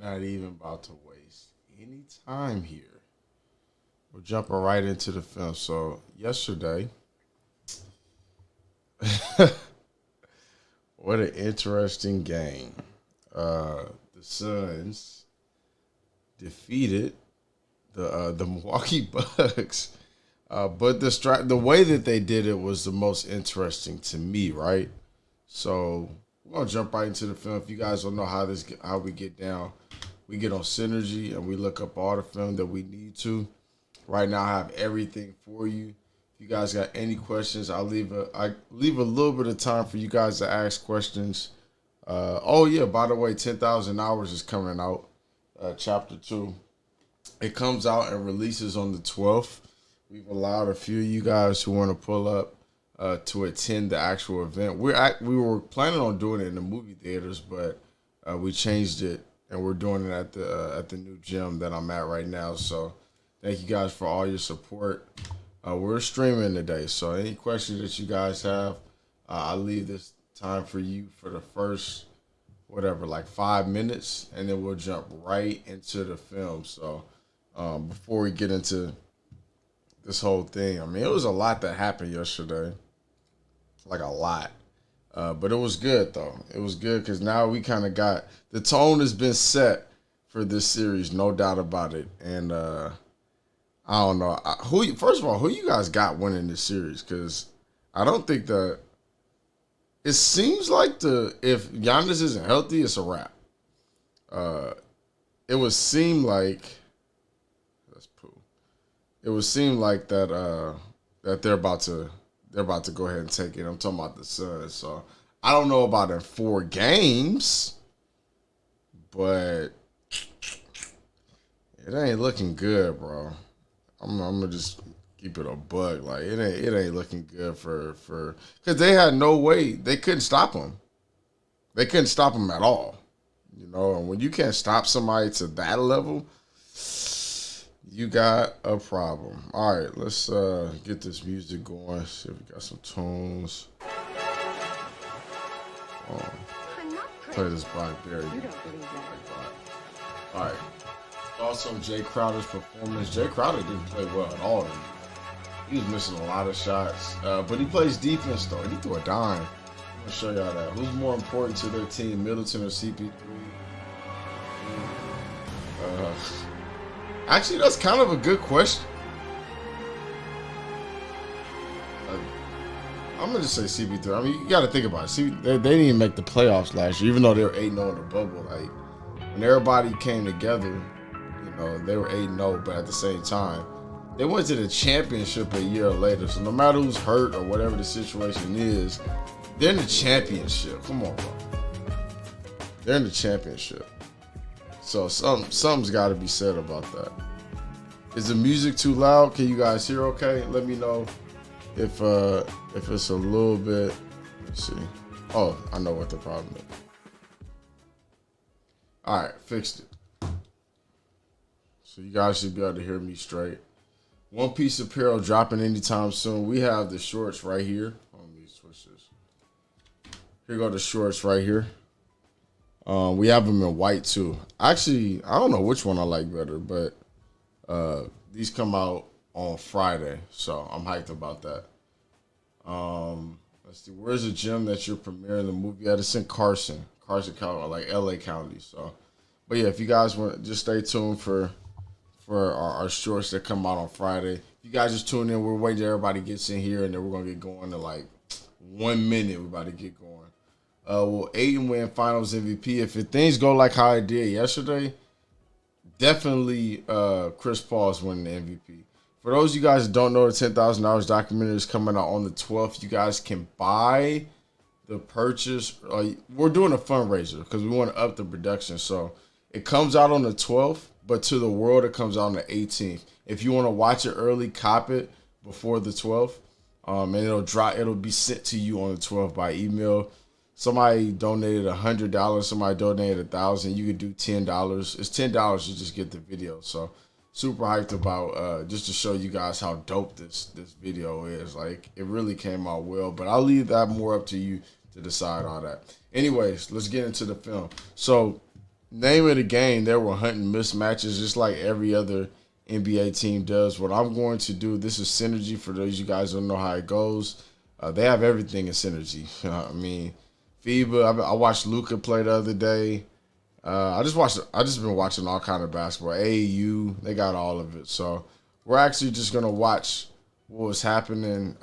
not even about to waste any time here. We're jumping right into the film. So yesterday, what an interesting game. The Suns defeated the Milwaukee Bucks. But the way that they did it was the most interesting to me, right? So we're gonna jump right into the film. If you guys don't know how we get down, we get on Synergy and we look up all the film that we need to. Right now, I have everything for you. If you guys got any questions, I leave a little bit of time for you guys to ask questions. Oh yeah, by the way, 10,000 Hours is coming out, chapter 2. It comes out and releases on the 12th. We've allowed a few of you guys who want to pull up to attend the actual event. We were planning on doing it in the movie theaters, but we changed it and we're doing it at the new gym that I'm at right now. So thank you guys for all your support. We're streaming today, so any questions that you guys have, I'll leave this time for you for the first like 5 minutes, and then we'll jump right into the film. So before we get into this whole thing, I mean, it was a lot that happened yesterday, like a lot. But it was good, though. It was good because now we kind of got the tone has been set for this series, no doubt about it. And I don't know first of all, who you guys got winning this series? Because I don't think that it seems like if Giannis isn't healthy, it's a wrap. It would seem like that's poo. It would seem like that they're about to go ahead and take it. I'm talking about the Suns. So I don't know about in 4 games, but it ain't looking good, bro. I'm gonna just keep it a bug. Like it ain't looking good for because they had no way. They couldn't stop him. They couldn't stop him at all. You know, and when you can't stop somebody to that level, you got a problem. All right, let's get this music going. See if we got some tunes. Play this Blackberry. All right. Also, Jay Crowder's performance. Jay Crowder didn't play well at all. He was missing a lot of shots, but he plays defense though. He threw a dime. I'm gonna show y'all that. Who's more important to their team, Middleton or CP3? Actually, that's kind of a good question. I'm gonna just say CP3. I mean, you got to think about it. See, they didn't even make the playoffs last year, even though they were 8-0 in the bubble. Like when everybody came together, you know, they were 8-0, but at the same time, they went to the championship a year later. So no matter who's hurt or whatever the situation is, they're in the championship. Come on, bro. They're in the championship. So something's got to be said about that. Is the music too loud? Can you guys hear okay? Let me know if it's a little bit. Let's see. Oh, I know what the problem is. All right, fixed it. So you guys should be able to hear me straight. One Piece apparel dropping anytime soon. We have the shorts right here. Let me switch this. Here go the shorts right here. We have them in white too. Actually, I don't know which one I like better, but these come out on Friday, so I'm hyped about that. Let's see. Where's the gym that you're premiering the movie at? It's in Carson County, like LA County. So, but yeah, if you guys want, just stay tuned for our shorts that come out on Friday. If you guys just tune in, we're waiting till everybody gets in here, and then we're gonna get going in like 1 minute. We're about to get going. Will Aiden win Finals MVP? If things go like how I did yesterday, definitely Chris Paul is winning the MVP. For those of you guys that don't know, the 10,000 Hours documentary is coming out on the 12th. You guys can buy the purchase. We're doing a fundraiser because we want to up the production. So it comes out on the 12th, but to the world it comes out on the 18th. If you want to watch it early, cop it before the 12th, and it'll be sent to you on the 12th by email. Somebody donated $100. Somebody donated $1,000. You could do $10. It's $10 to just get the video. So super hyped about just to show you guys how dope this video is. Like it really came out well. But I'll leave that more up to you to decide all that. Anyways, let's get into the film. So name of the game, they were hunting mismatches just like every other NBA team does. What I'm going to do, this is synergy for those you guys who don't know how it goes. They have everything in synergy. I mean, FIBA. I watched Luka play the other day. I just been watching all kind of basketball. AAU, they got all of it. So we're actually just gonna watch what was happening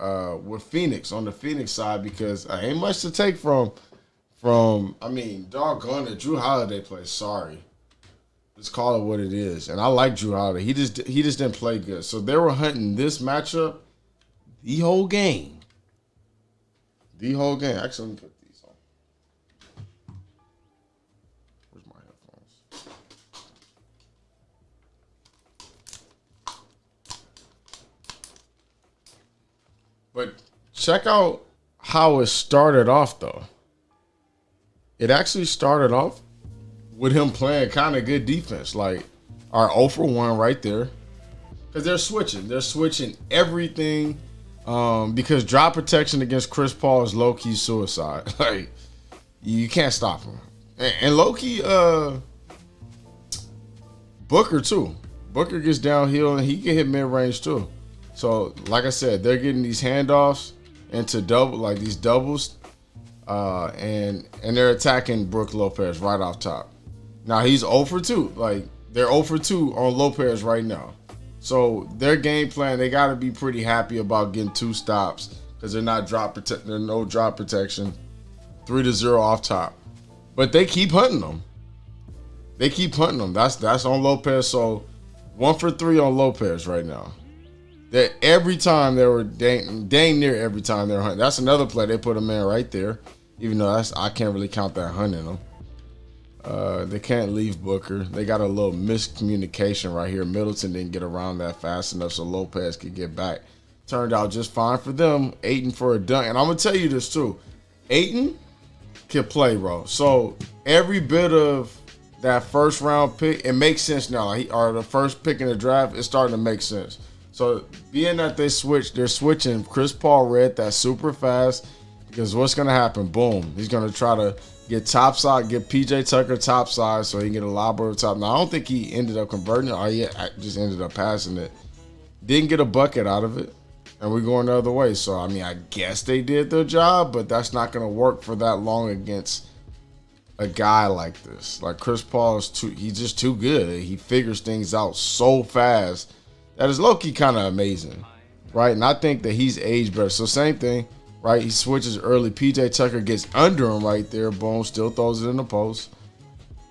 with Phoenix on the Phoenix side because ain't much to take from. I mean, doggone it, Drew Holiday plays. Sorry, let's call it what it is. And I like Drew Holiday. He just didn't play good. So they were hunting this matchup the whole game. The whole game. Actually, let me put these on. Where's my headphones? But check out how it started off, though. It actually started off with him playing kind of good defense. Like, our 0 for 1 right there. Because they're switching. They're switching everything. Because drop protection against Chris Paul is low-key suicide. Like, you can't stop him. And low-key, Booker, too. Booker gets downhill, and he can hit mid-range, too. So, like I said, they're getting these handoffs into these doubles, and they're attacking Brook Lopez right off top. Now, he's 0 for 2. Like, they're 0 for 2 on Lopez right now. So their game plan, they got to be pretty happy about getting 2 stops because they're not there's no drop protection. 3-0 off top, but they keep hunting them. That's on Lopez. So 1 for 3 on Lopez right now. That every time they were dang near every time they were hunting. That's another play they put him in right there. Even though I can't really count that hunting them. They can't leave Booker. They got a little miscommunication right here. Middleton didn't get around that fast enough so Lopez could get back. Turned out just fine for them. Ayton for a dunk. And I'm going to tell you this too. Ayton can play, bro. So every bit of that first round pick, it makes sense now. Or the first pick in the draft, it's starting to make sense. So being that they're switching. Chris Paul read that super fast because what's going to happen? Boom. He's going to try to get topside, get PJ Tucker topside so he can get a lob over top. Now, I don't think he ended up converting it. Or he just ended up passing it. Didn't get a bucket out of it. And we're going the other way. So, I mean, I guess they did their job, but that's not going to work for that long against a guy like this. Like, Chris Paul he's just too good. He figures things out so fast. That is low-key kind of amazing, right? And I think that he's aged better. So, same thing. Right, he switches early. PJ Tucker gets under him right there. Boom, still throws it in the post.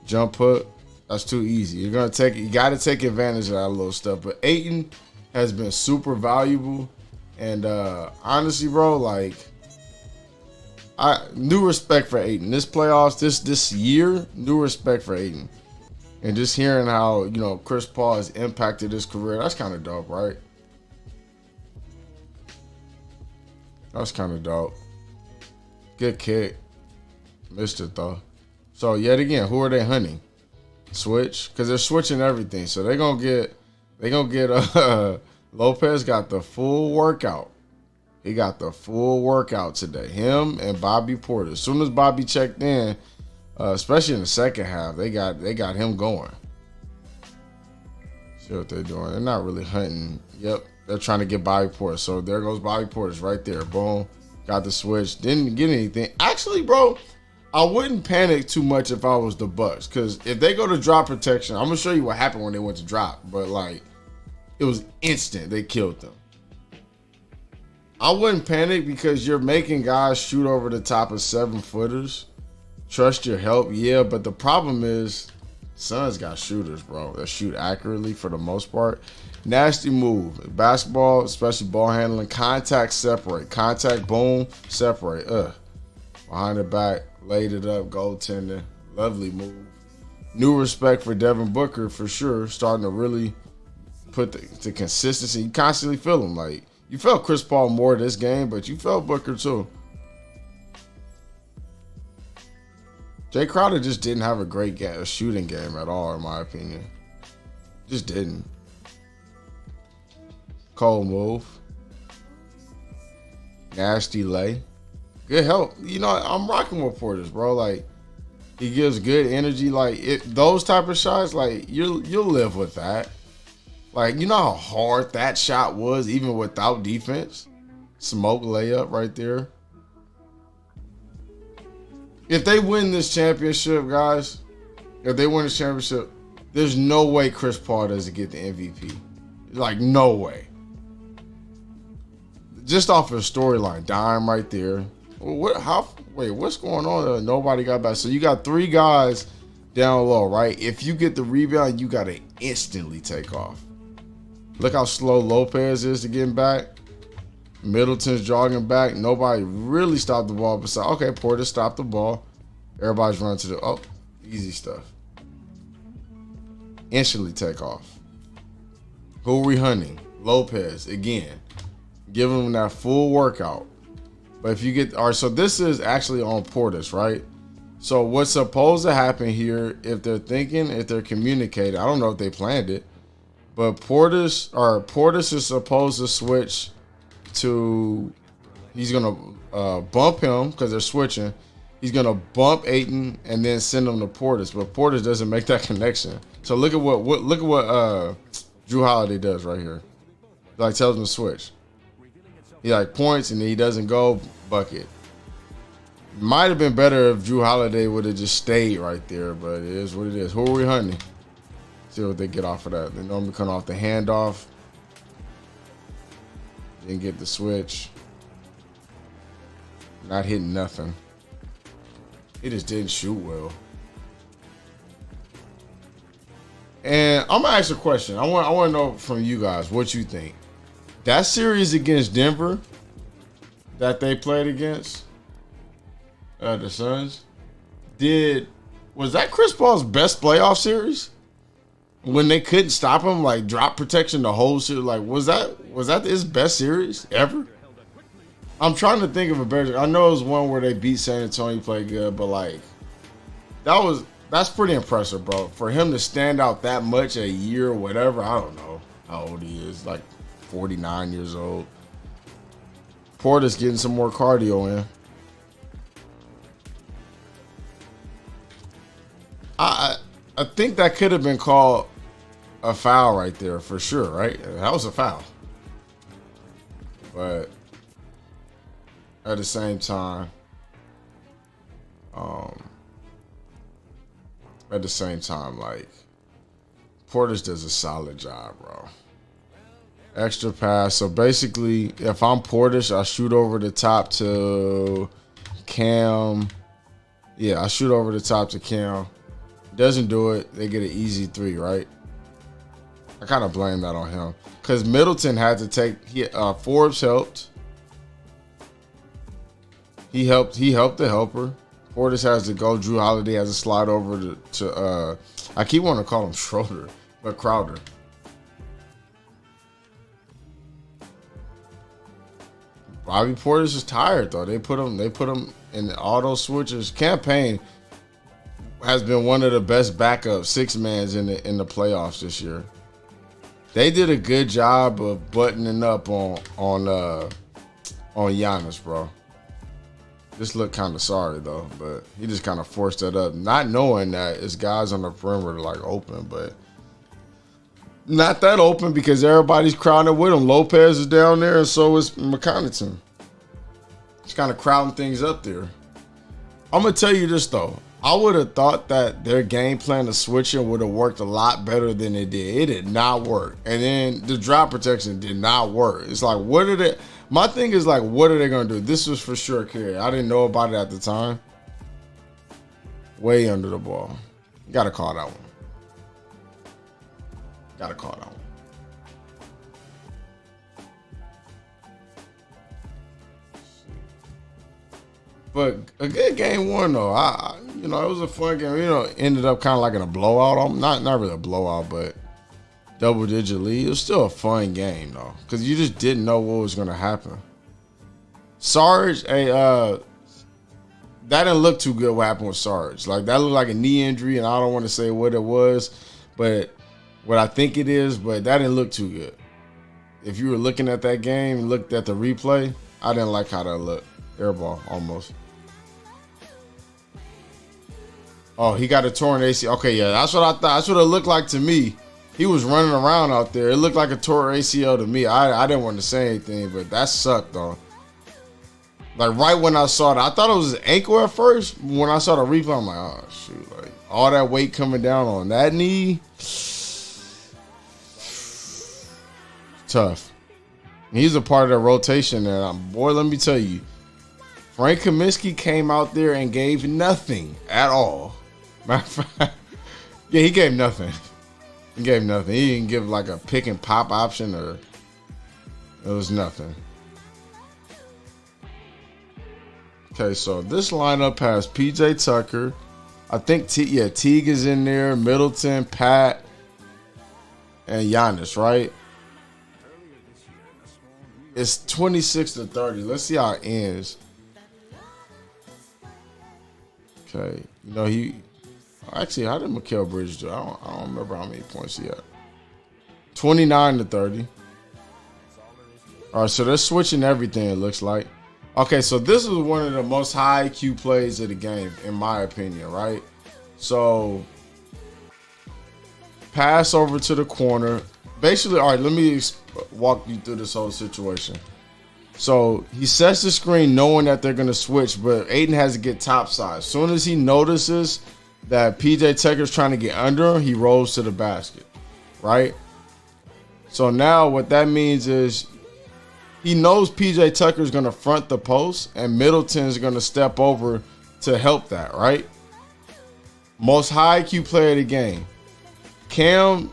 Jump hook. That's too easy. You got to take advantage of that little stuff. But Ayton has been super valuable, and honestly, bro, like new respect for Ayton. This playoffs, this year, new respect for Ayton, and just hearing how Chris Paul has impacted his career. That's kind of dope, right? That's kind of dope. Good kick. Missed it, though. So, yet again, who are they hunting? Switch? Because they're switching everything. So, they're going to get Lopez got the full workout. He got the full workout today. Him and Bobby Portis. As soon as Bobby checked in, especially in the second half, they got him going. See what they're doing. They're not really hunting. Yep. They're trying to get Bobby Portis. So there goes Bobby Portis right there. Boom. Got the switch. Didn't get anything. Actually, bro, I wouldn't panic too much if I was the Bucks. Because if they go to drop protection, I'm going to show you what happened when they went to drop. But, like, it was instant. They killed them. I wouldn't panic because you're making guys shoot over the top of 7-footers. Trust your help. Yeah, but the problem is Suns got shooters, bro, that shoot accurately for the most part. Nasty move. Basketball, especially ball handling, contact, separate. Contact, boom, separate. Behind the back, laid it up, goaltender. Lovely move. New respect for Devin Booker for sure. Starting to really put the consistency. You constantly feel him. Like, you felt Chris Paul more this game, but you felt Booker too. Jay Crowder just didn't have a great shooting game at all, in my opinion. Just didn't. Cold move. Nasty lay. Good help. I'm rocking with Portis, bro. Like, He gives good energy. Like those type of shots, like you'll live with that. Like you know how hard that shot was, even without defense. Smoke layup right there. If they win this championship, guys, if they win this championship, there's no way Chris Paul doesn't get the MVP. Like no way. Just off of the storyline, dime right there. What's going on? Nobody got back. So you got 3 guys down low, right? If you get the rebound, you got to instantly take off. Look how slow Lopez is to getting back. Middleton's jogging back. Nobody really stopped the ball. Okay, Portis stopped the ball. Everybody's running to the, easy stuff. Instantly take off. Who are we hunting? Lopez, again. Give him that full workout. But if you get, all right, so this is actually on Portis, right? So what's supposed to happen here, if they're thinking, if they're communicating, I don't know if they planned it, but Portis is supposed to switch to, he's going to bump him because they're switching. He's going to bump Ayton and then send him to Portis, but Portis doesn't make that connection. So look at what Drew Holiday does right here. Like tells him to switch. He like points and then he doesn't go, bucket. Might have been better if Drew Holiday would have just stayed right there, but it is what it is. Who are we hunting? See what they get off of that. They normally come off the handoff. Didn't get the switch. Not hitting nothing. He just didn't shoot well. And I'm gonna ask a question. I want to know from you guys what you think. That series against Denver that they played against the Suns, was that Chris Paul's best playoff series? When they couldn't stop him, like drop protection the whole series, like was that his best series ever? I'm trying to think of a better. I know it was one where they beat San Antonio, played good, but like that's pretty impressive, bro. For him to stand out that much a year or whatever, I don't know how old he is, like 49 years old. Portis getting some more cardio in. I think that could have been called a foul right there for sure, right? That was a foul. But at the same time, like Portis does a solid job, bro. Extra pass. So basically, if I'm Portis, I shoot over the top to Cam. Yeah, I shoot over the top to Cam. Doesn't do it. They get an easy 3, right? I kind of blame that on him because Middleton had to take. Forbes helped. He helped the helper. Portis has to go. Drew Holiday has to slide over to I keep wanting to call him Schroeder, but Crowder. Bobby Portis is tired though. They put him in the auto switches. Campaign has been one of the best backup 6-mans in the playoffs this year. They did a good job of buttoning up on Giannis, bro. Just looked kind of sorry though, but he just kind of forced that up, not knowing that it's guys on the perimeter like open, but not that open because everybody's crowding with him. Lopez is down there, and so is McConnington. It's kind of crowding things up there. I'm gonna tell you this though. I would have thought that their game plan of switching would have worked a lot better than it did. It did not work. And then the drop protection did not work. It's like, my thing is like, what are they going to do? This was for sure carry. I didn't know about it at the time. Way under the ball. Got to call that one. Got to call that one. But a good game won though. It was a fun game. Ended up kind of like in a blowout. Not really a blowout, but double-digit lead. It was still a fun game though, because you just didn't know what was going to happen. Sarge, that didn't look too good. What happened with Sarge? Like that looked like a knee injury, and I don't want to say what it was, but what I think it is. But that didn't look too good. If you were looking at that game and looked at the replay, I didn't like how that looked. Airball almost. Oh, he got a torn ACL. Okay, yeah, that's what I thought. That's what it looked like to me. He was running around out there. It looked like a torn ACL to me. I didn't want to say anything, but that sucked, though. Like, right when I saw it, I thought it was his ankle at first. When I saw the replay, I'm like, oh, shoot. Like, all that weight coming down on that knee. Tough. He's a part of the rotation. And, boy, let me tell you, Frank Kaminsky came out there and gave nothing at all. Matter of fact, yeah, he gave nothing. He gave nothing. He didn't give like a pick and pop option, or it was nothing. Okay, so this lineup has PJ Tucker. I think Teague is in there, Middleton, Pat, and Giannis, right? It's 26-30. Let's see how it ends. Okay, you know actually, how did Mikal Bridges do? I don't remember how many points he had. 29-30. All right, so they're switching everything, it looks like. Okay, so this is one of the most high IQ plays of the game, in my opinion, right? So, pass over to the corner. Basically, all right, let me walk you through this whole situation. So, he sets the screen knowing that they're going to switch, but Ayton has to get topside. As soon as he notices that PJ Tucker's trying to get under him, he rolls to the basket, right? So now what that means is he knows PJ Tucker's going to front the post and Middleton's going to step over to help that, right? Most high IQ player of the game. Cam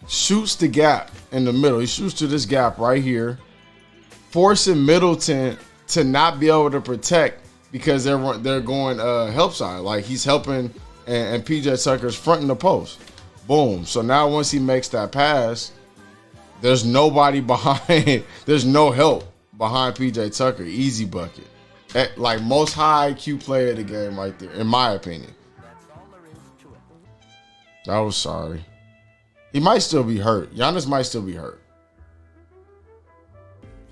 shoots the gap in the middle. He shoots to this gap right here, forcing Middleton to not be able to protect because they're going help side. Like, he's helping and PJ Tucker's fronting the post. Boom. So now once he makes that pass, there's nobody behind. There's no help behind PJ Tucker. Easy bucket. Like, most high IQ player of the game right there, in my opinion. I was sorry. He might still be hurt. Giannis might still be hurt.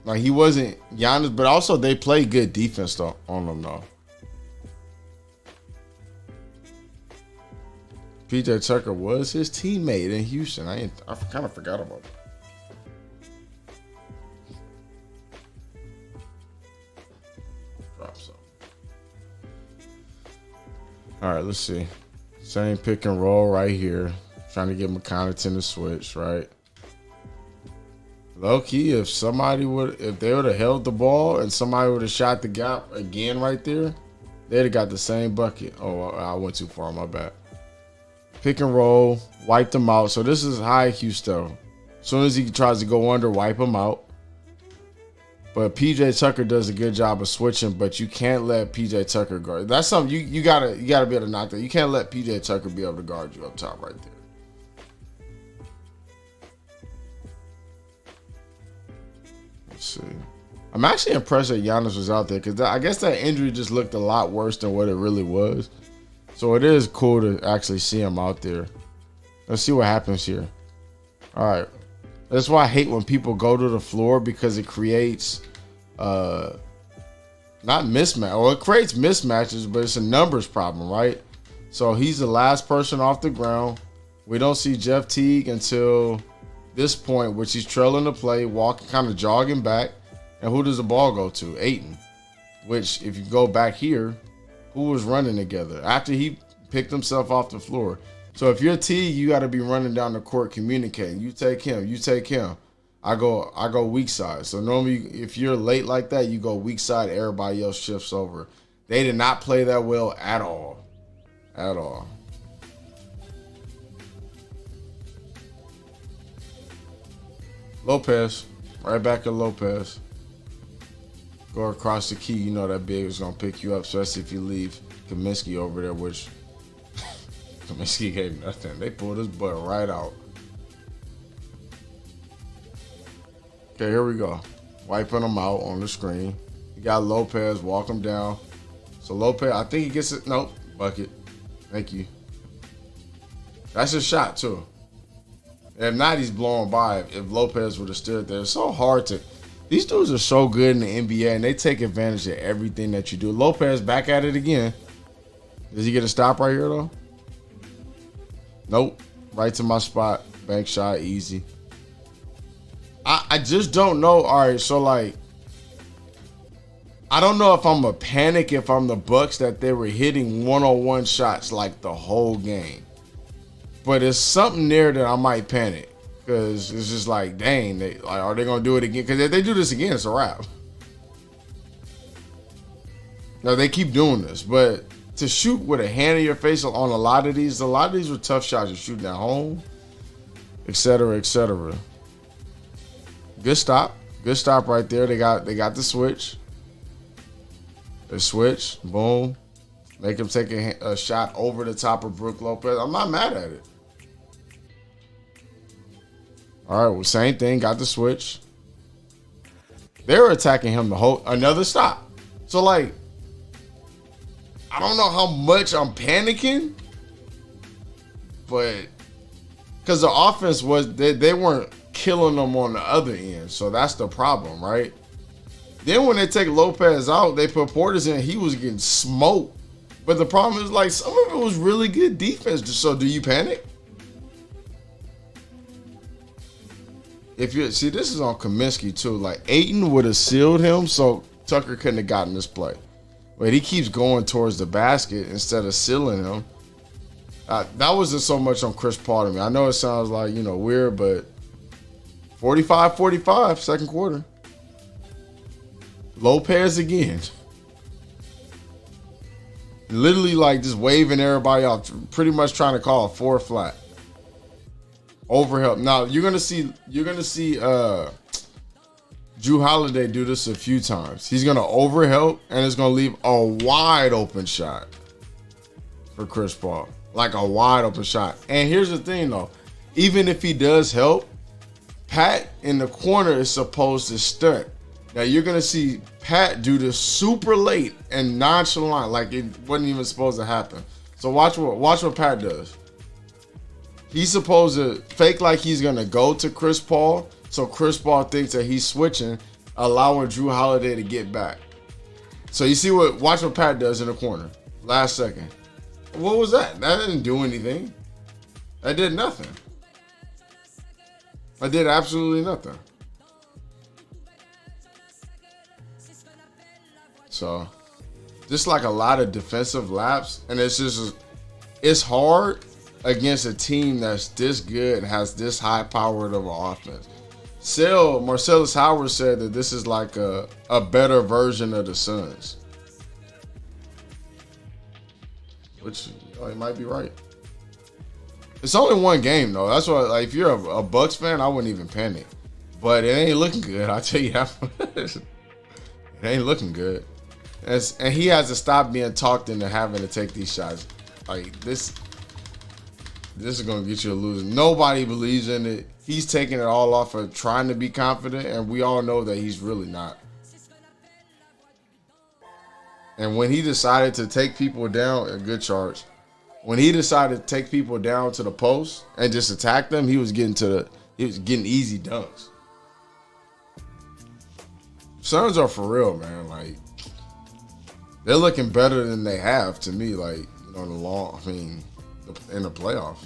Like, he wasn't Giannis, but also they play good defense though on him though. PJ Tucker was his teammate in Houston. I kind of forgot about that. Drop some. All right, let's see. Same pick and roll right here. Trying to get McConnington to switch, right? Low key, if they would have held the ball and somebody would have shot the gap again right there, they'd have got the same bucket. Oh, I went too far, my bad. Pick and roll, wipe them out. So this is high IQ stuff. As soon as he tries to go under, wipe him out. But PJ Tucker does a good job of switching, but you can't let PJ Tucker guard. That's something you gotta be able to knock that. You can't let PJ Tucker be able to guard you up top right there. Let's see. I'm actually impressed that Giannis was out there because I guess that injury just looked a lot worse than what it really was. So it is cool to actually see him out there. Let's see what happens here. All right. That's why I hate when people go to the floor, because it creates not mismatch. Well, it creates mismatches, but it's a numbers problem, right? So he's the last person off the ground. We don't see Jeff Teague until this point, which he's trailing the play, walking, kind of jogging back. And who does the ball go to? Ayton. Which, if you go back here, who was running together after he picked himself off the floor? So if you're Teague, you got to be running down the court communicating. You take him. You take him. I go weak side. So normally, if you're late like that, you go weak side. Everybody else shifts over. They did not play that well at all. At all. Lopez. Right back at Lopez. Go across the key. You know that big is going to pick you up, especially if you leave Kaminsky over there, which Kaminsky gave nothing. They pulled his butt right out. Okay, here we go. Wiping him out on the screen. You got Lopez, walk him down. So Lopez, I think he gets it. Nope, bucket. Thank you. That's a shot, too. If not, he's blowing by. If Lopez would have stood there. It's so hard to... These dudes are so good in the NBA, and they take advantage of everything that you do. Lopez back at it again. Does he get a stop right here though? Nope. Right to my spot. Bank shot, easy. I just don't know. All right, so like, I don't know if I'm a panic if I'm the Bucks that they were hitting one-on-one shots like the whole game. But it's something there that I might panic because it's just like, dang, are they gonna do it again? Because if they do this again, it's a wrap. Now they keep doing this, but to shoot with a hand in your face on a lot of these were tough shots. You're shooting at home, etc., etc. Good stop right there. They got the switch. They switch, boom, make him take a shot over the top of Brook Lopez. I'm not mad at it. All right, well, same thing. Got the switch. They were attacking him the whole another stop. So like, I don't know how much I'm panicking, but because the offense was they weren't killing them on the other end, so that's the problem, right? Then when they take Lopez out, they put Portis in. He was getting smoked, but the problem is like some of it was really good defense. So do you panic? If you see, this is on Kaminsky too. Like Ayton would have sealed him, so Tucker couldn't have gotten this play. But he keeps going towards the basket instead of sealing him. That wasn't so much on Chris Paul to me. I know it sounds like, weird, but 45-45, second quarter. Lopez again. Literally like just waving everybody off, pretty much trying to call a 4 flat. Overhelp. Now you're gonna see Drew Holiday do this a few times. He's gonna overhelp and it's gonna leave a wide open shot for Chris Paul. Like a wide open shot. And here's the thing though, even if he does help, Pat in the corner is supposed to stunt. Now you're gonna see Pat do this super late and nonchalant, like it wasn't even supposed to happen. So watch what Pat does. He's supposed to fake like he's gonna go to Chris Paul, so Chris Paul thinks that he's switching, allowing Drew Holiday to get back. So you see watch what Pat does in the corner. Last second. What was that? That didn't do anything. That did nothing. I did absolutely nothing. So, just like a lot of defensive laps, and it's hard against a team that's this good and has this high powered of an offense. Marcellus Howard said that this is like a better version of the Suns. Which he might be right. It's only one game though. That's why, like, if you're a Bucks fan, I wouldn't even panic. But it ain't looking good. I'll tell you that. It ain't looking good. And he has to stop being talked into having to take these shots. Like this is gonna get you a loser. Nobody believes in it. He's taking it all off of trying to be confident, and we all know that he's really not. And when he decided to take people down, a good charge. When he decided to take people down to the post and just attack them, he was getting easy dunks. Suns are for real, man. Like, they're looking better than they have to me. Like, in the playoffs.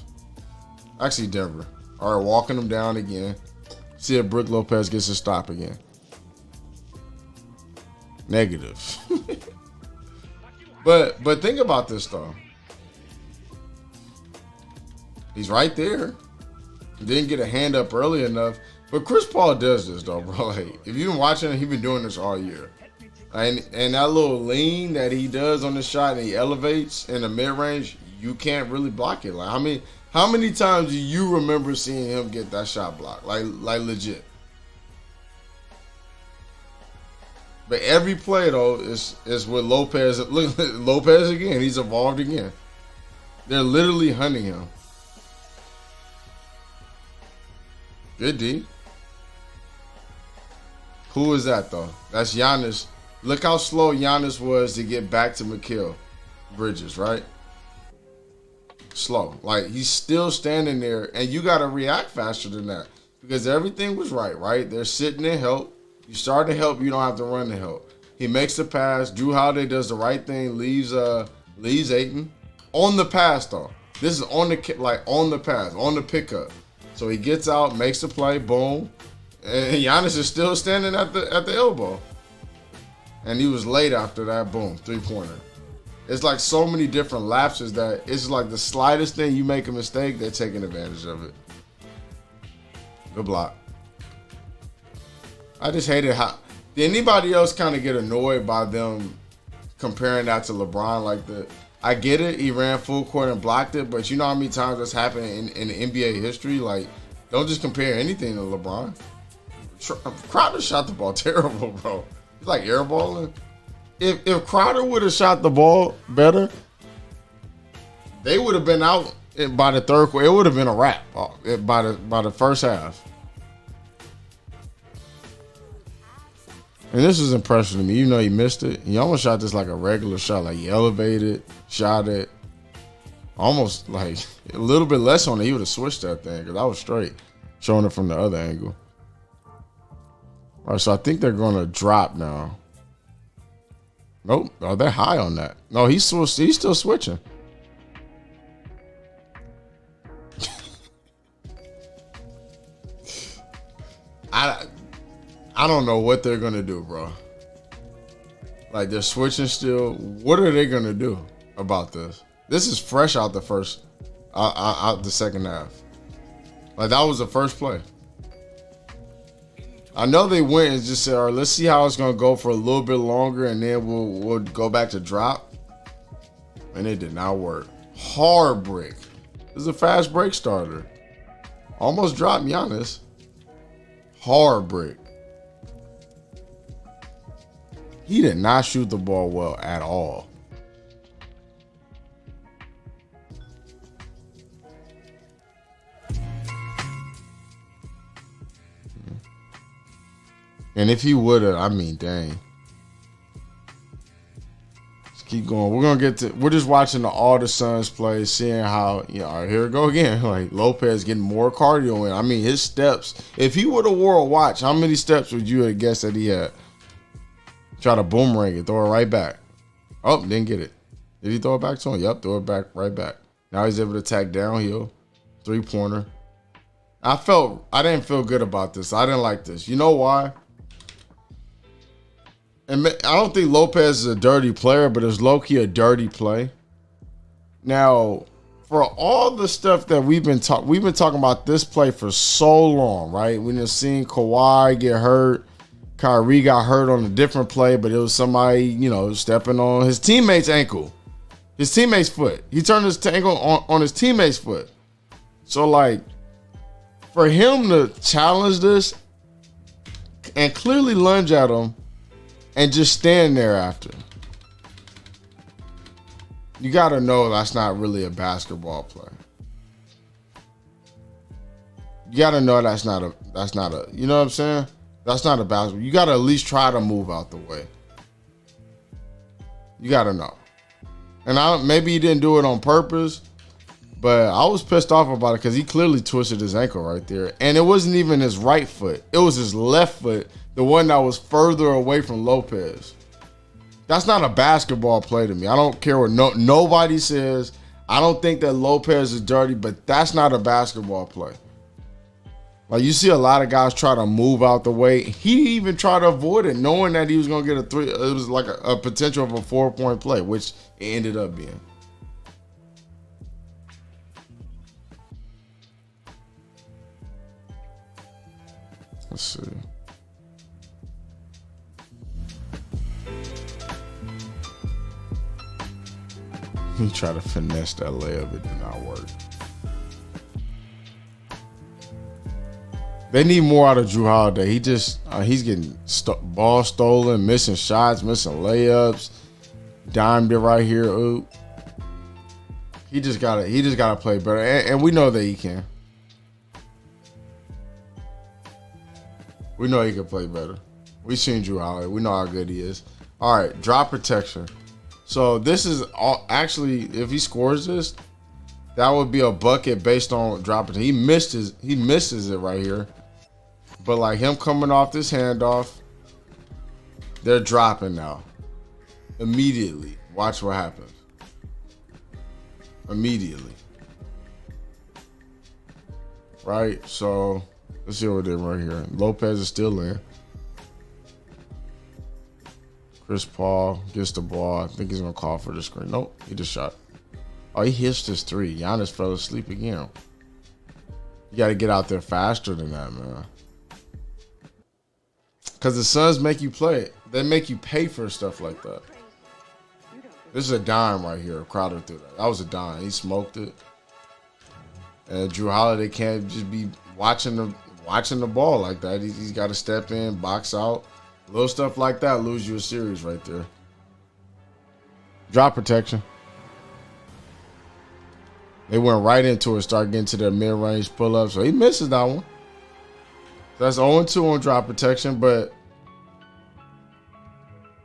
Actually, Denver. All right, walking them down again. See if Brook Lopez gets a stop again. Negative. But think about this though. He's right there. Didn't get a hand up early enough. But Chris Paul does this though, bro. Like, if you've been watching him, he's been doing this all year. And that little lean that he does on the shot and he elevates in the mid-range, you can't really block it. Like, how many times do you remember seeing him get that shot blocked? Like legit. But every play though is with Lopez. Look, Lopez again. He's evolved again. They're literally hunting him. Good D. Who is that though? That's Giannis. Look how slow Giannis was to get back to Mikal Bridges, right? Slow. Like, he's still standing there, and you got to react faster than that because everything was right? They're sitting in help. You start to help, you don't have to run to help. He makes the pass. Drew Holiday does the right thing, leaves Leaves Ayton on the pass though. This is on the pass, on the pickup. So he gets out, makes the play, boom, and Giannis is still standing at the elbow. And he was late after that, boom, 3-pointer. It's like so many different lapses that it's like the slightest thing you make a mistake, they're taking advantage of it. Good block. I just hated how. Did anybody else kind of get annoyed by them comparing that to LeBron? Like I get it, he ran full court and blocked it, but you know how many times that's happened in NBA history? Like, don't just compare anything to LeBron. Crowder shot the ball terrible, bro. He's like airballing. If Crowder would have shot the ball better, they would have been out by the third quarter. It would have been a wrap by the first half. And this is impressive to me. You know he missed it. He almost shot this like a regular shot. Like he elevated, shot it. Almost like a little bit less on it. He would have switched that thing because I was straight. Showing it from the other angle. All right, so I think they're going to drop now. Nope. Oh, they're high on that. No, he's still switching. I don't know what they're gonna do, bro. Like they're switching still. What are they gonna do about this? This is fresh out out the second half. Like that was the first play. I know they went and just said, all right, let's see how it's gonna go for a little bit longer, and then we'll go back to drop. And it did not work. Hard break. This is a fast break starter. Almost dropped Giannis. Hard break. He did not shoot the ball well at all. And if he would have, I mean, dang. Let's keep going. We're just watching all the Suns play, seeing how, all right, here we go again. Like Lopez getting more cardio in. I mean, his steps. If he would have wore a watch, how many steps would you have guessed that he had? Try to boomerang it, throw it right back. Oh, didn't get it. Did he throw it back to him? Yep, throw it back, right back. Now he's able to attack downhill. 3-pointer. I didn't feel good about this. I didn't like this. You know why? And I don't think Lopez is a dirty player, but it's low-key a dirty play. Now, for all the stuff that we've been talking about this play for so long, right? We've been seeing Kawhi get hurt. Kyrie got hurt on a different play, but it was somebody, stepping on his teammate's ankle. His teammate's foot. He turned his ankle on his teammate's foot. So, like, for him to challenge this and clearly lunge at him and just stand there after, you got to know that's not really a basketball play. You got to know that's not a, you know what I'm saying? That's not a basketball. You got to at least try to move out the way. You got to know. And maybe he didn't do it on purpose, but I was pissed off about it because he clearly twisted his ankle right there. And it wasn't even his right foot. It was his left foot, the one that was further away from Lopez. That's not a basketball play to me. I don't care what nobody says. I don't think that Lopez is dirty, but that's not a basketball play. Like, you see a lot of guys try to move out the way. He even tried to avoid it, knowing that he was going to get a 3. It was like a potential of a 4-point play, which it ended up being. Let's see. He tried to finesse that layup. It did not work. They need more out of Jrue Holiday. He's getting ball stolen, missing shots, missing layups, dimed it right here. Ooh. He just gotta play better, and we know that he can. We know he can play better. We've seen Jrue Holiday. We know how good he is. All right, drop protection. So this is actually, if he scores this, that would be a bucket based on drop protection. He misses it right here. But like him coming off this handoff, they're dropping now. Immediately. Watch what happens. immediately. Right? So let's see what they right here. Lopez is still in. Chris Paul gets the ball. I think he's gonna call for the screen. Nope, he just shot. Oh, he hitched his three. Giannis fell asleep again. You got to get out there faster than that, man. Because the Suns make you play. They make you pay for stuff like that. This is a dime right here. Crowder threw that. That was a dime. He smoked it. And Drew Holiday can't just be watching the ball like that. He's got to step in, box out. Little stuff like that lose you a series right there. Drop protection. They went right into it, start getting to their mid-range pull-up. So he misses that one. That's 0-2 on drop protection, but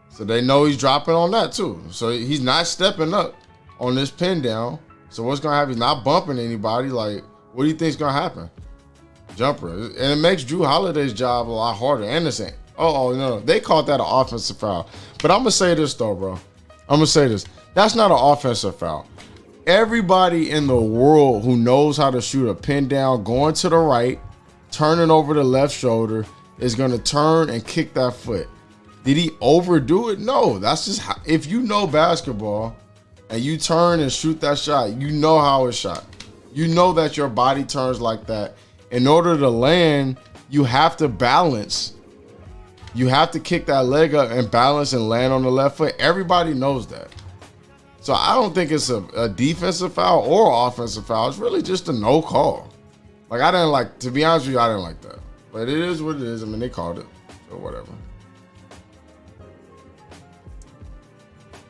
so they know he's dropping on that too. So he's not stepping up on this pin down. So what's going to happen? He's not bumping anybody. Like, what do you think is going to happen? Jumper. And it makes Drew Holiday's job a lot harder. And the same. No. They called that an offensive foul. But I'm going to say this, though, bro. I'm going to say this. That's not an offensive foul. Everybody in the world who knows how to shoot a pin down, going to the right, turning over the left shoulder, is going to turn and kick that foot. Did he overdo it? No. That's just how, if you know basketball and you turn and shoot that shot, you know how it's shot. You know that your body turns like that. In order to land, you have to balance. You have to kick that leg up and balance and land on the left foot. Everybody knows that. So I don't think it's a defensive foul or offensive foul. It's really just a no call. Like, I didn't like, to be honest with you, I didn't like that. But it is what it is. I mean, they called it. So whatever.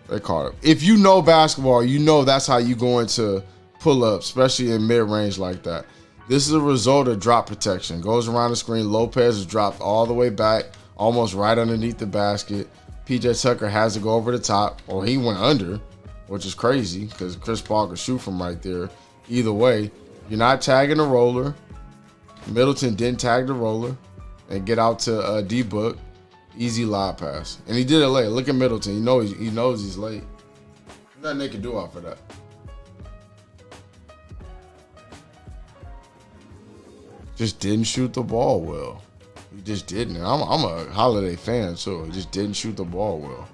They called it. If you know basketball, you know that's how you go into pull-up, especially in mid-range like that. This is a result of drop protection. Goes around the screen. Lopez is dropped all the way back, almost right underneath the basket. PJ Tucker has to go over the top, or he went under, which is crazy because Chris Paul could shoot from right there. Either way, you're not tagging the roller. Middleton didn't tag the roller and get out to D-Book. Easy lob pass. And he did it late. Look at Middleton. He knows he's late. Nothing they can do off of that. Just didn't shoot the ball well. He just didn't. I'm a Holiday fan, so he just didn't shoot the ball well.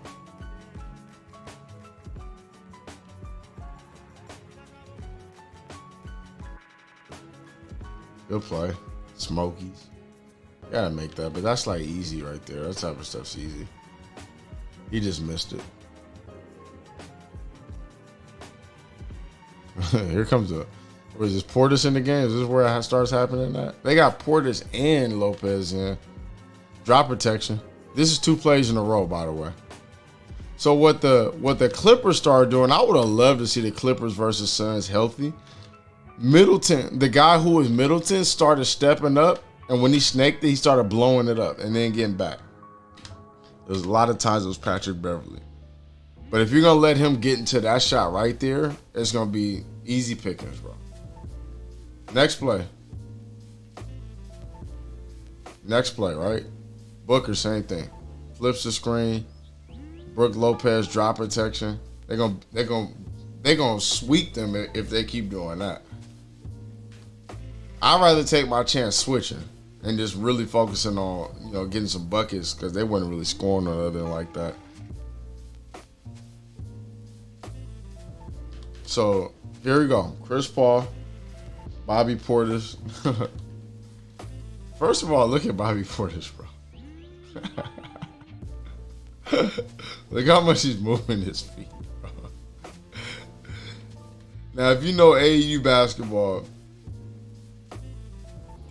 Good play. Smokies. Gotta make that, but that's like easy right there. That type of stuff's easy. He just missed it. Here comes what is this, Portis in the game? Is this where it starts happening at? They got Portis and Lopez in. Drop protection. This is 2 plays in a row, by the way. So what the Clippers started doing, I would have loved to see the Clippers versus Suns healthy. Middleton, the guy who was Middleton, started stepping up, and when he snaked it, he started blowing it up and then getting back. There's a lot of times it was Patrick Beverly. But if you're going to let him get into that shot right there, it's going to be easy pickings, bro. Next play. Next play, right? Booker, same thing. Flips the screen. Brook Lopez drop protection. They're gonna sweep them if they keep doing that. I'd rather take my chance switching and just really focusing on getting some buckets because they weren't really scoring or nothing like that. So here we go. Chris Paul, Bobby Portis. First of all, look at Bobby Portis, bro. Look how much he's moving his feet, bro. Now, if you know AAU basketball,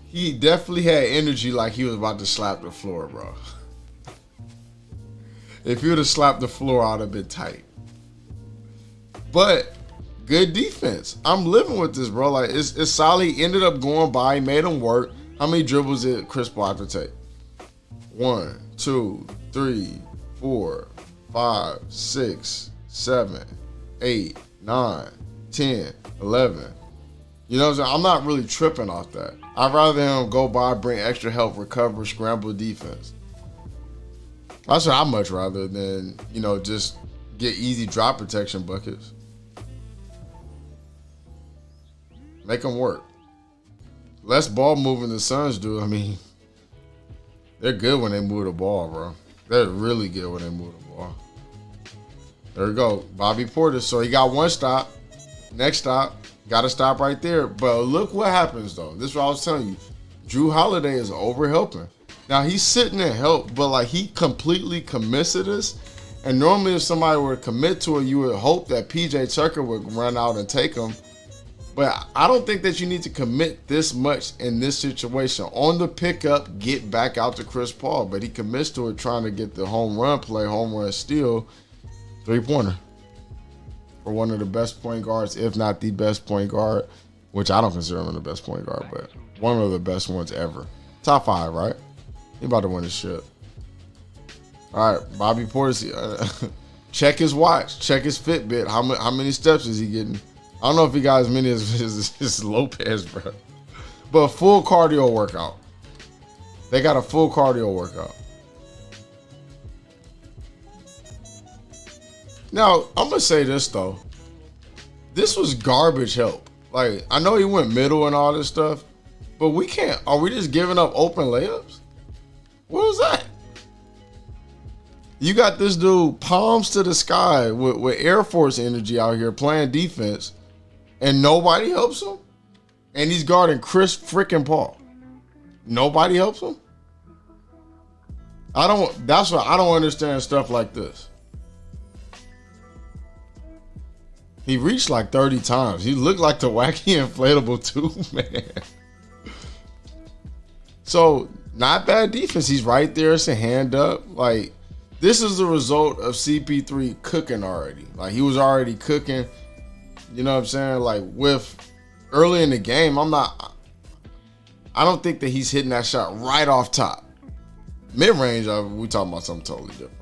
he definitely had energy like he was about to slap the floor, bro. If he would have slapped the floor, I'd have been tight. But good defense. I'm living with this, bro. Like, it's solid. He ended up going by, made him work. How many dribbles did Chris Paul have to take? 1, 2, 3, 4, 5, 6, 7, 8, 9, 10, 11. You know what I'm saying? I'm not really tripping off that. I'd rather him go by, bring extra help, recover, scramble defense. That's what I'd much rather than, just get easy drop protection buckets. Make them work. Less ball moving the Suns do. I mean, they're good when they move the ball, bro. They're really good when they move the ball. There we go. Bobby Portis. So he got one stop. Next stop. Got to stop right there. But look what happens, though. This is what I was telling you. Drew Holiday is over helping. Now, he's sitting there help, but like he completely commits to this. And normally if somebody were to commit to it, you would hope that PJ Tucker would run out and take him. But I don't think that you need to commit this much in this situation. On the pickup, get back out to Chris Paul. But he commits to it trying to get the home run play, home run steal, three-pointer. For one of the best point guards, if not the best point guard, which I don't consider him the best point guard, but one of the best ones ever. Top 5, right? He about to win his shit. All right, Bobby Portis, check his watch, check his Fitbit. How many steps is he getting? I don't know if he got as many as Lopez, bro. But full cardio workout. They got a full cardio workout. Now, I'm going to say this, though. This was garbage help. Like, I know he went middle and all this stuff, but we can't. Are we just giving up open layups? What was that? You got this dude palms to the sky with Air Force energy out here playing defense, and nobody helps him? And he's guarding Chris freaking Paul. Nobody helps him? That's why I don't understand stuff like this. He reached like 30 times. He looked like the wacky inflatable too, man. So, not bad defense. He's right there. It's a hand up. Like, this is the result of CP3 cooking already. Like, he was already cooking. You know what I'm saying? Like, with early in the game, I don't think that he's hitting that shot right off top. Mid-range, we talking about something totally different.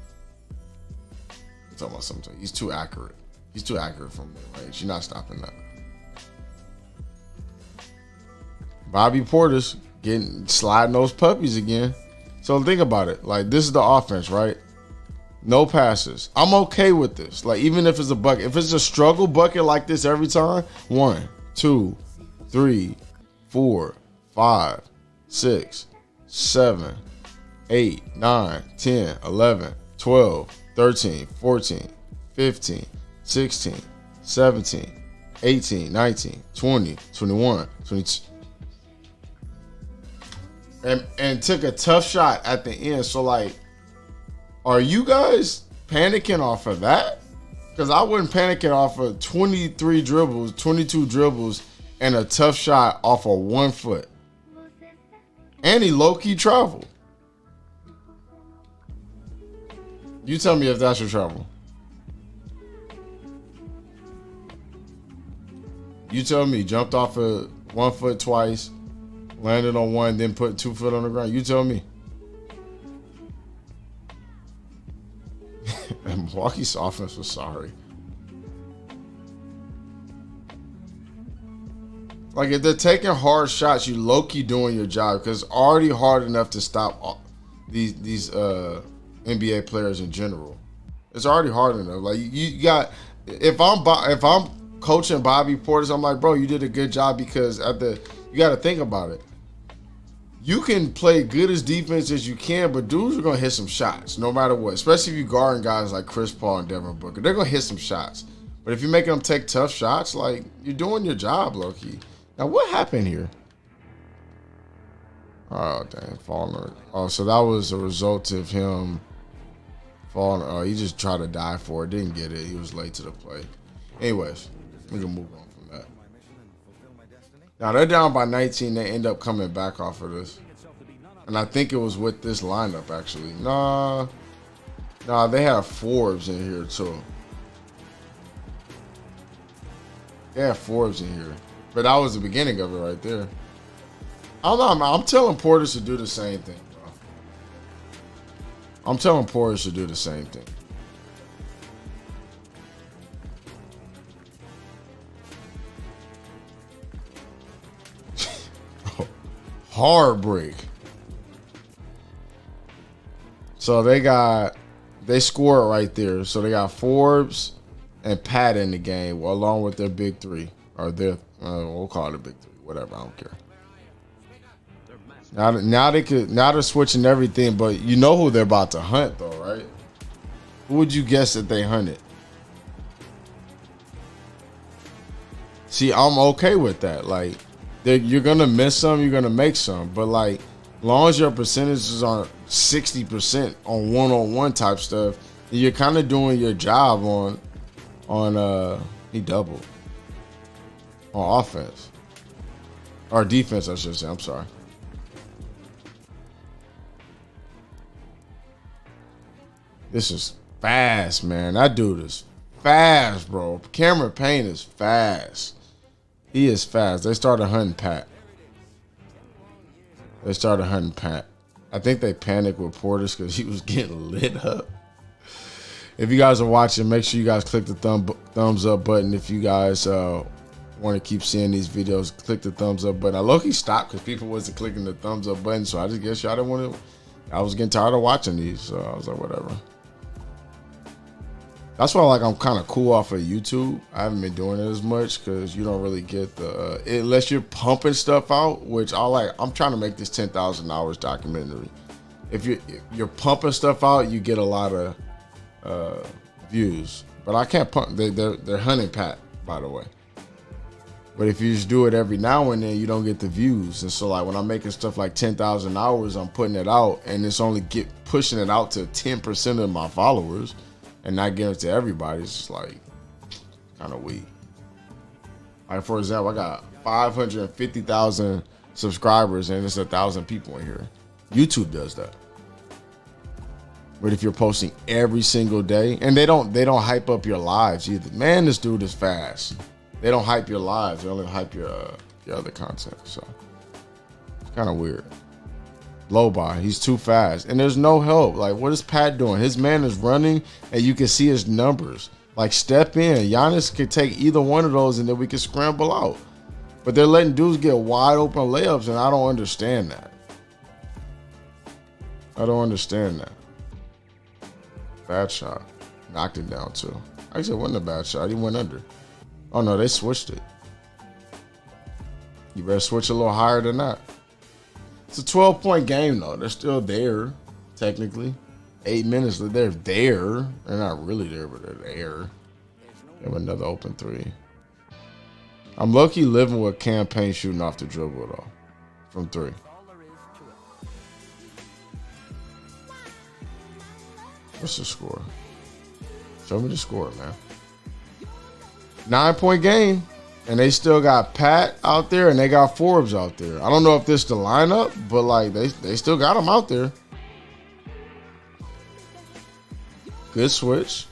We're talking about something. He's too accurate. He's too accurate from mid-range. You're not stopping that. Bobby Portis sliding those puppies again. So think about it. Like, this is the offense, right? No passes. I'm okay with this. Like, even if it's a bucket. If it's a struggle bucket like this every time, 1, 2, 3, 4, 5, 6, 7, 8, 9, 10, 11, 12, 13, 14, 15, 16, 17, 18, 19, 20, 21, 22. And took a tough shot at the end. So, like, are you guys panicking off of that? Because I wasn't panicking off of 23 dribbles, 22 dribbles, and a tough shot off of 1 foot. And he low-key traveled. You tell me if that's your travel. You tell me. Jumped off of 1 foot twice, landed on one, then put 2 foot on the ground. You tell me. And Milwaukee's offense was sorry. Like, if they're taking hard shots, you low-key doing your job, because it's already hard enough to stop these NBA players in general. It's already hard enough. Like, you got, if I'm coaching Bobby Portis, I'm like, bro, you did a good job, because you got to think about it. You can play good as defense as you can, but dudes are going to hit some shots no matter what, especially if you're guarding guys like Chris Paul and Devin Booker. They're going to hit some shots. But if you're making them take tough shots, like, you're doing your job, low-key. Now, what happened here? Oh, dang, falling. Oh, so that was a result of him falling. Oh, he just tried to die for it. Didn't get it. He was late to the play. Anyways, we can move on from that. Now, they're down by 19. They end up coming back off of this. And I think it was with this lineup, actually. Nah, they have Forbes in here, too. They have Forbes in here. But that was the beginning of it right there. I don't know. I'm telling Portis to do the same thing, bro. I'm telling Portis to do the same thing. Hard break. So they score it right there. So they got Forbes and Pat in the game along with their big three. Or their, we'll call it a big 3. Whatever, I don't care. Now they're switching everything, but you know who they're about to hunt though, right? Who would you guess that they hunted? See, I'm okay with that. Like, you're gonna miss some, you're gonna make some, but like, as long as your percentages are 60% on one-on-one type stuff, you're kind of doing your job on he doubled on offense or defense, I should say. I'm sorry. This is fast, man. That dude is fast, bro. Cameron Payne is fast. He is fast. They started hunting Pat. I think they panicked with Portis because he was getting lit up. If you guys are watching, make sure you guys click the thumbs up button. If you guys want to keep seeing these videos, click the thumbs up button. I low-key stopped because people wasn't clicking the thumbs up button, so I just guess y'all didn't want to. I was getting tired of watching these, so I was like, whatever. That's why, like, I'm kind of cool off of YouTube. I haven't been doing it as much because you don't really get the unless you're pumping stuff out, which I'm trying to make this 10,000 hours documentary. If you're pumping stuff out, you get a lot of views. But I can't pump. They're hunting Pat, by the way. But if you just do it every now and then, you don't get the views. And so, like, when I'm making stuff like 10,000 hours, I'm putting it out, and it's only pushing it out to 10% of my followers. And not giving it to everybody, it's just like kind of weak. Like, for example, I got 550,000 subscribers and there's 1,000 people in here. YouTube does that. But if you're posting every single day, and they don't hype up your lives either. Man, this dude is fast. They don't hype your lives. They only hype your other content. So it's kind of weird. Low by, he's too fast, and there's no help. Like, what is Pat doing? His man is running, and you can see his numbers. Like, step in. Giannis could take either one of those, and then we can scramble out. But they're letting dudes get wide open layups, and I don't understand that. Bad shot. Knocked it down too. Actually, it wasn't a bad shot. He went under. Oh no, they switched it. You better switch a little higher than that. It's a 12-point game, though. They're still there, technically. 8 minutes, they're there. They're not really there, but they're there. They have another open 3. I'm low-key living with Cam Payne shooting off the dribble, though, from 3. What's the score? Show me the score, man. 9-point game. And they still got Pat out there, and they got Forbes out there. I don't know if this is the lineup, but like they still got them out there. Good switch.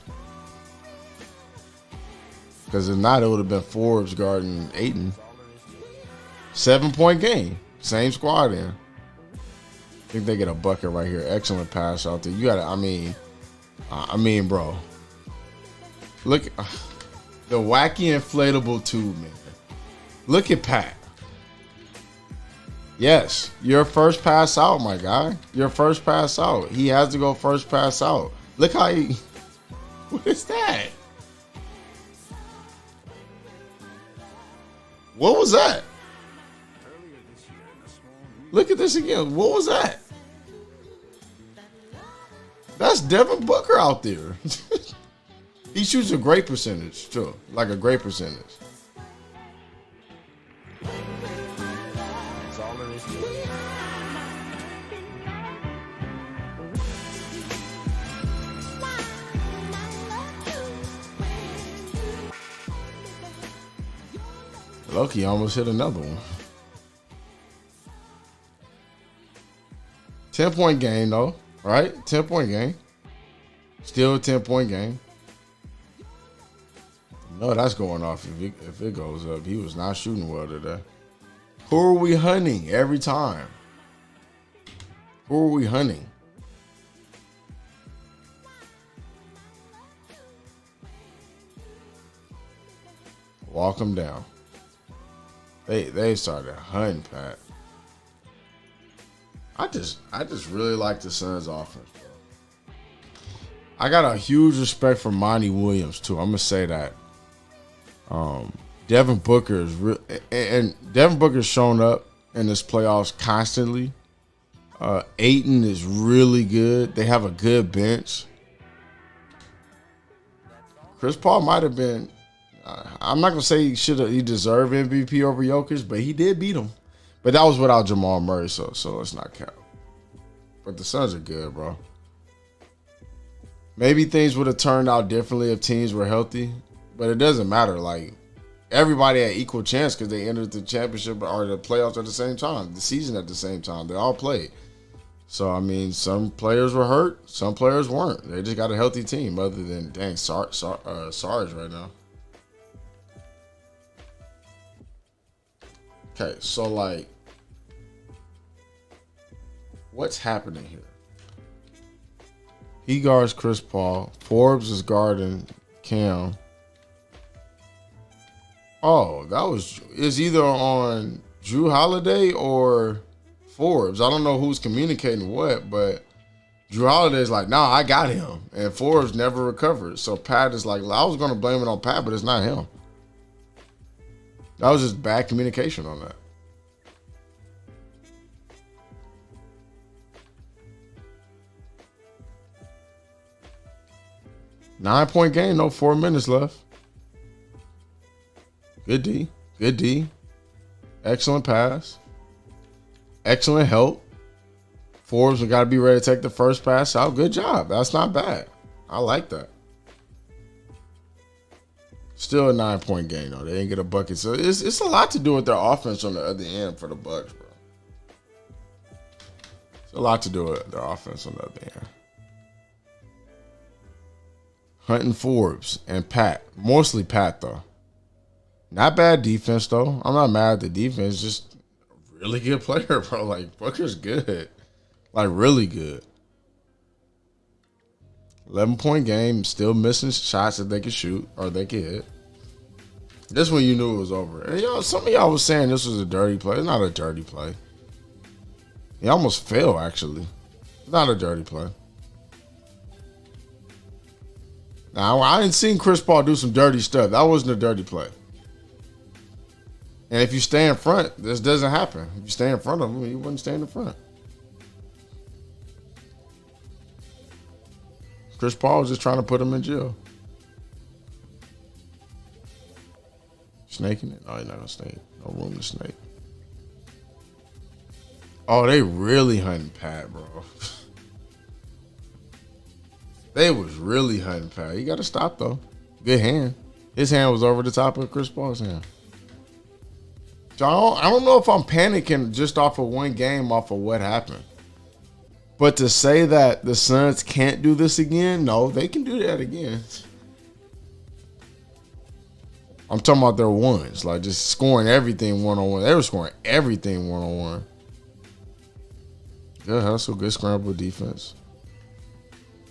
Because if not, it would have been Forbes guarding Ayton. 7-point game. Same squad in. I think they get a bucket right here. Excellent pass out there. You got to, I mean, bro. Look. The wacky inflatable tube, man. Look at Pat. Yes, your first pass out, my guy. Your first pass out. He has to go first pass out. Look how he... What is that? What was that? Look at this again. What was that? That's Devin Booker out there. He shoots a great percentage, too. Like a great percentage. That's all there is to it. Loki almost hit another one. 10-point game, though. Right? 10-point game. Still a 10-point game. No, that's going off if it goes up. He was not shooting well today. Who are we hunting every time? Who are we hunting? Walk them down. They started hunting Pat. I just really like the Suns offense, bro. I got a huge respect for Monty Williams too. I'm gonna say that. Devin Booker is and Devin Booker's shown up in this playoffs constantly. Ayton is really good. They have a good bench. Chris Paul might have been. I'm not gonna say he deserved MVP over Jokic, but he did beat him. But that was without Jamal Murray, so let's not count. But the Suns are good, bro. Maybe things would have turned out differently if teams were healthy, but it doesn't matter. Like, everybody had equal chance because they entered the championship or the playoffs at the same time, the season at the same time. They all played. So, I mean, some players were hurt, some players weren't. They just got a healthy team other than, dang, Sarge right now. Okay, so, like, what's happening here? He guards Chris Paul. Forbes is guarding Cam. Oh, is either on Drew Holiday or Forbes. I don't know who's communicating what, but Drew Holiday's like, nah, I got him. And Forbes never recovered. So Pat is like, I was going to blame it on Pat, but it's not him. That was just bad communication on that. Nine-point game, no 4 minutes left. Good D. Good D. Excellent pass. Excellent help. Forbes got to be ready to take the first pass out. Good job. That's not bad. I like that. Still a 9-point game, though. They didn't get a bucket. So it's a lot to do with their offense on the other end for the Bucks, bro. It's a lot to do with their offense on the other end. Hunting Forbes and Pat. Mostly Pat, though. Not bad defense, though. I'm not mad at the defense. Just a really good player, bro. Like, Booker's good. Like, really good. 11-point game. Still missing shots that they could shoot or they could hit. This one you knew it was over. And some of y'all was saying this was a dirty play. It's not a dirty play. He almost fell, actually. It's not a dirty play. Now, I didn't see Chris Paul do some dirty stuff. That wasn't a dirty play. And if you stay in front, this doesn't happen. If you stay in front of him, you wouldn't stay in the front. Chris Paul was just trying to put him in jail. Snaking it? No, he's not going to snake. No room to snake. Oh, they really hunting Pat, bro. They was really hunting Pat. You got to stop, though. Good hand. His hand was over the top of Chris Paul's hand. So I don't know if I'm panicking just off of one game off of what happened. But to say that the Suns can't do this again, no, they can do that again. I'm talking about their ones. Like, just scoring everything one-on-one. They were scoring everything one-on-one. Good hustle, good scramble defense.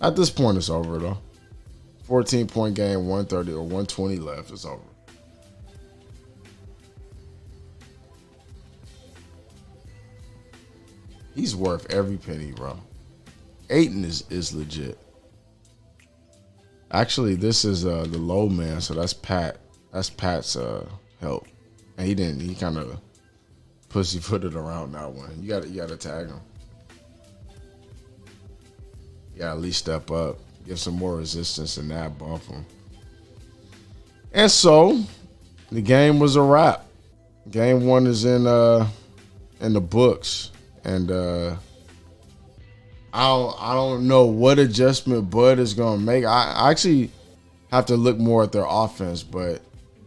At this point, it's over, though. 14-point game, 130 or 120 left. It's over. He's worth every penny, bro. Ayton is legit. Actually, this is the low man, so that's Pat. That's Pat's help. And he kind of pussyfooted around that one. You gotta tag him. You gotta at least step up, give some more resistance and that bump him. And so the game was a wrap. Game 1 is in the books. And I don't know what adjustment Bud is gonna make. I actually have to look more at their offense, but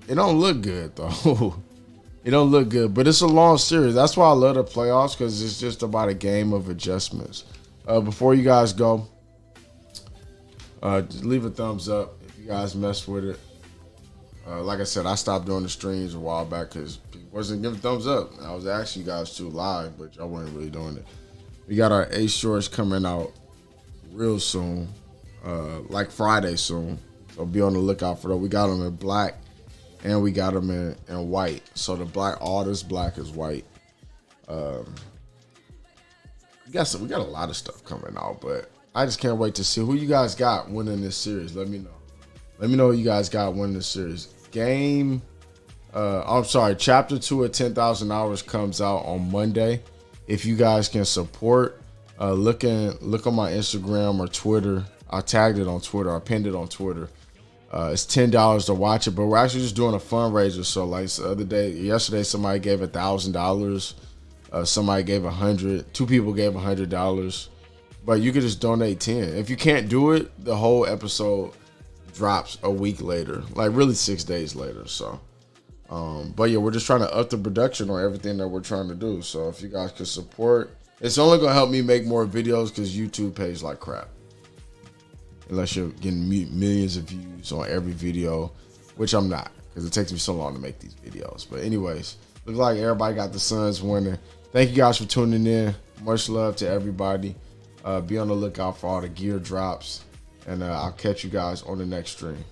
it don't look good though. It don't look good, but it's a long series. That's why I love the playoffs, because it's just about a game of adjustments. Before you guys go, just leave a thumbs up if you guys messed with it. Like I said, I stopped doing the streams a while back because people wasn't giving thumbs up. I was asking you guys to live, but y'all weren't really doing it. We got our Ace shorts coming out real soon, like Friday soon. So be on the lookout for that. We got them in black and we got them in white. So the black, all this black is white. We got a lot of stuff coming out, but I just can't wait to see who you guys got winning this series. Let me know. Let me know who you guys got winning this series. Game I'm sorry, chapter 2 of 10,000 Hours comes out on Monday. If you guys can support, look on my Instagram or Twitter. I tagged it on Twitter. I pinned it on Twitter. It's $10 to watch it, but we're actually just doing a fundraiser. So like yesterday, somebody gave $1,000. Somebody gave $100. 2 people gave $100. But you could just donate 10. If you can't do it, the whole episode drops a week later, like really 6 days later. So. But yeah, we're just trying to up the production on everything that we're trying to do. So if you guys could support, it's only gonna help me make more videos because YouTube pays like crap. Unless you're getting millions of views on every video, which I'm not, because it takes me so long to make these videos. But anyways, looks like everybody got the Suns winning. Thank you guys for tuning in. Much love to everybody. Be on the lookout for all the gear drops, and I'll catch you guys on the next stream.